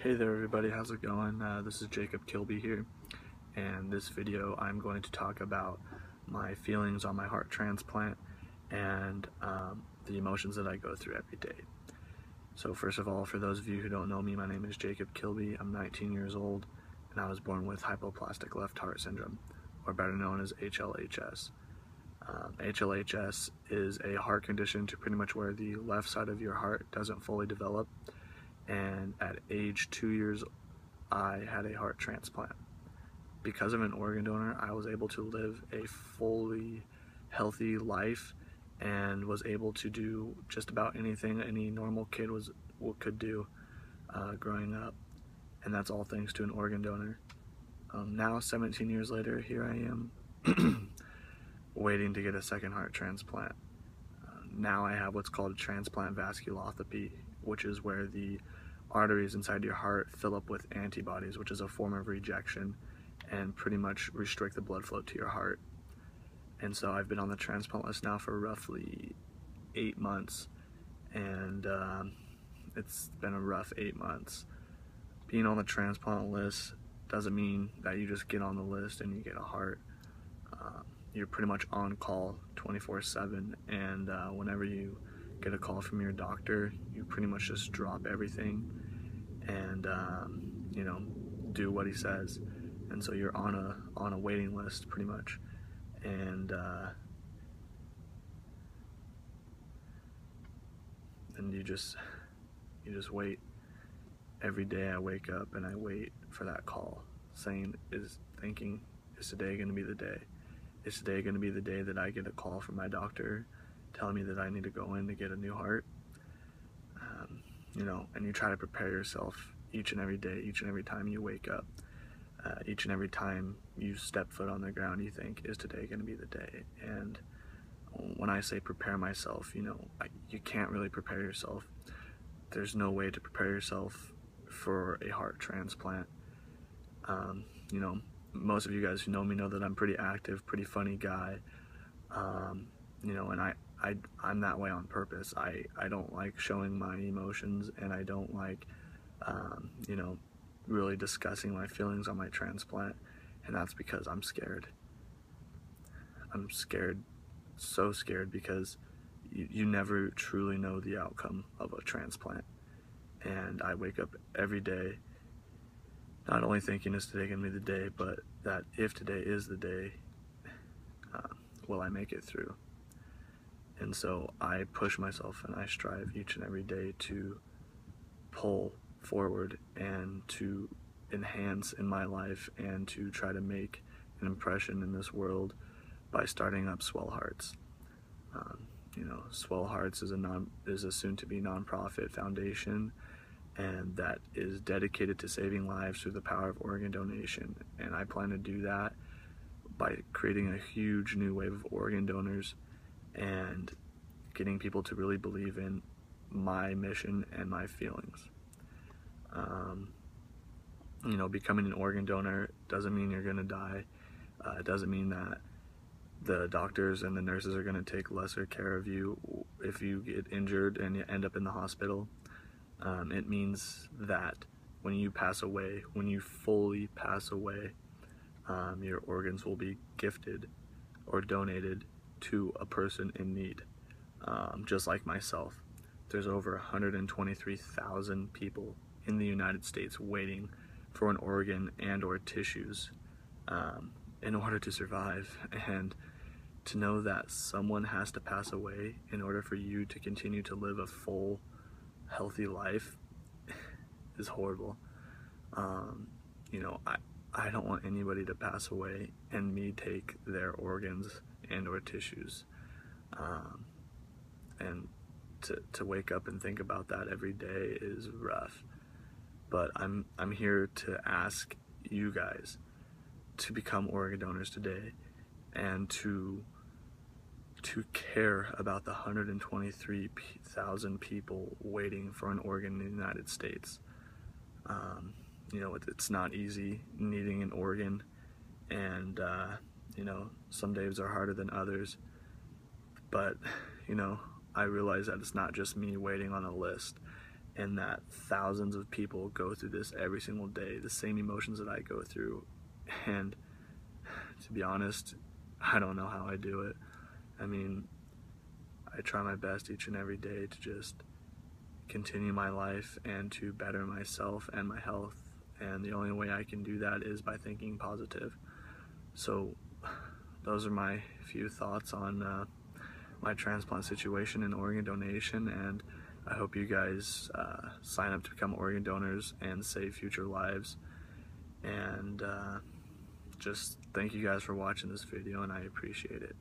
Hey there everybody, how's it going? This is Jacob Kilby here, and this video I'm going to talk about my feelings on my heart transplant and the emotions that I go through every day. So first of all, for those of you who don't know me, my name is Jacob Kilby. I'm 19 years old and I was born with hypoplastic left heart syndrome, or better known as HLHS. HLHS is a heart condition to pretty much where the left side of your heart doesn't fully develop, and at age 2 years I had a heart transplant. Because of an organ donor, I was able to live a fully healthy life and was able to do just about anything any normal kid could do growing up, and that's all thanks to an organ donor. Now 17 years later, here I am waiting to get a second heart transplant. Now I have what's called a transplant vasculopathy, which is where the arteries inside your heart fill up with antibodies, which is a form of rejection, and pretty much restrict the blood flow to your heart. And so I've been on the transplant list now for roughly 8 months, and it's been a rough 8 months. Being on the transplant list doesn't mean that you just get on the list and you get a heart. You're pretty much on call 24/7, and whenever you get a call from your doctor, you pretty much just drop everything and do what he says. And so you're on a waiting list pretty much, and you just wait. Every day I wake up and I wait for that call, thinking, is today going to be the day? Is today going to be the day that I get a call from my doctor telling me that I need to go in to get a new heart? And you try to prepare yourself each and every day, each and every time you wake up, each and every time you step foot on the ground, you think, is today going to be the day? And when I say prepare myself, you can't really prepare yourself. There's no way to prepare yourself for a heart transplant. Most of you guys who know me know that I'm pretty active, pretty funny guy, and I'm that way on purpose. I don't like showing my emotions, and I don't like, really discussing my feelings on my transplant, and that's because I'm scared. I'm scared, so scared, because you never truly know the outcome of a transplant. And I wake up every day not only thinking, is today going to be the day, but that if today is the day, will I make it through? And so I push myself and I strive each and every day to pull forward and to enhance in my life and to try to make an impression in this world by starting up Swell Hearts. Swell Hearts is a soon-to-be nonprofit foundation, and that is dedicated to saving lives through the power of organ donation. And I plan to do that by creating a huge new wave of organ donors and getting people to really believe in my mission and my feelings. Becoming an organ donor doesn't mean you're gonna die. It doesn't mean that the doctors and the nurses are gonna take lesser care of you if you get injured and you end up in the hospital. It means that when you pass away, when you fully pass away, your organs will be gifted or donated to a person in need. Just like myself, there's over 123,000 people in the United States waiting for an organ and or tissues in order to survive. And to know that someone has to pass away in order for you to continue to live a full, healthy life is horrible. I don't want anybody to pass away and me take their organs and or tissues. And to wake up and think about that every day is rough. But I'm here to ask you guys to become organ donors today, and to care about the 123,000 people waiting for an organ in the United States. It's not easy needing an organ, and some days are harder than others, but I realize that it's not just me waiting on a list, and that thousands of people go through this every single day, the same emotions that I go through. And to be honest, I don't know how I do it. I mean, I try my best each and every day to just continue my life and to better myself and my health, and the only way I can do that is by thinking positive. So those are my few thoughts on my transplant situation and organ donation, and I hope you guys sign up to become organ donors and save future lives. And just thank you guys for watching this video, and I appreciate it.